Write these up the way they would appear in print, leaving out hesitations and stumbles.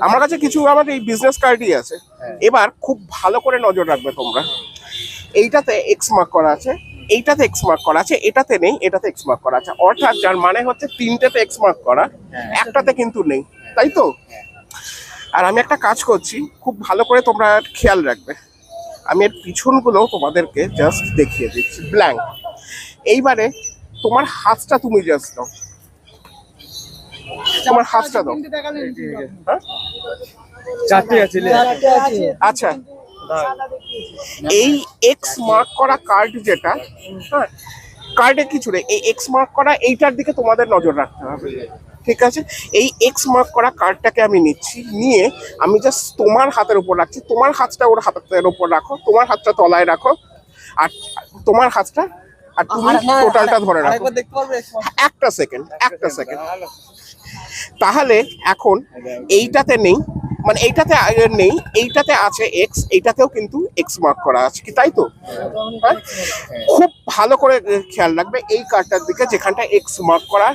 আমার কাছে কিছু আমার এই বিজনেস কার্ডই আছে। এবার খুব ভালো করে নজর রাখবে তোমরা, এইটাতে এক্স মার্ক করা আছে, এইটাতে এক্স মার্ক করা আছে, এটাতে নেই, এটাতে এক্স মার্ক করা আছে, অর্থাৎ যার মানে হচ্ছে তিনটেতে এক্স মার্ক করা, একটাতে কিন্তু নেই, তাই তো? আর আমি একটা কাজ করছি, খুব ভালো করে তোমরা খেয়াল রাখবে, আমি এর পিছনগুলো তোমাদেরকে জাস্ট দেখিয়ে দিচ্ছি ব্ল্যাঙ্ক। এইবারে তোমার হাতটা তুমি জাস্ট দাও, তোমার হাতটা দাও। হ্যাঁ? চারটে আছে। আচ্ছা, এই এক্স মার্ক করা কার্ড যেটা, হ্যাঁ, কার্ডে কিছু নেই, এই এক্স মার্ক করা এইটার দিকে তোমাদের নজর রাখতে হবে, ঠিক আছে? এই এক্স মার্ক করা কার্ডটাকে আমি নিচ্ছি, নিয়ে আমি জাস্ট তোমার হাতের উপর রাখছি, তোমার হাতটা ওর হাতের উপর রাখো, তোমার হাতটা তলায় রাখো, আর তোমার হাতটা, আর তুমি টোটালটা ধরে রাখো। একটা সেকেন্ড, একটা সেকেন্ড। তাহলে এখন এইটাতে নেই, মানে এইটাতে নেই, এইটাতে আছে এক্স, এইটাতেও কিন্তু এক্স মার্ক করা আছে, কি তাই তো? হ্যাঁ, খুব ভালো করে খেয়াল রাখবে এই কার্ডটার দিকে যেখানটা এক্স মার্ক করা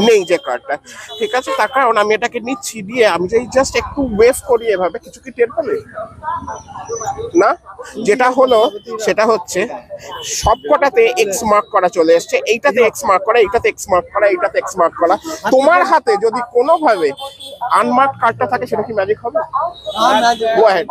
নেই, যে কার্ডটা, ঠিক আছে? তার কারণ আমি এটাকে নিচ্ছি, দিয়ে আমি যে জাস্ট একটু ওয়েভ করি এভাবে, কিছু কি টের পেলে না? যেটা হলো সেটা হচ্ছে সবকটাতে এক্স মার্ক করা চলে এসছে, এইটাতে এক্স মার্ক করা, এইটাতে এক্স মার্ক করা, এইটাতে এক্স মার্ক করা। তোমার হাতে যদি কোনোভাবে আনমার্ক কার্ডটা থাকে, সেটা কি ম্যাজিক হবে? Go ahead.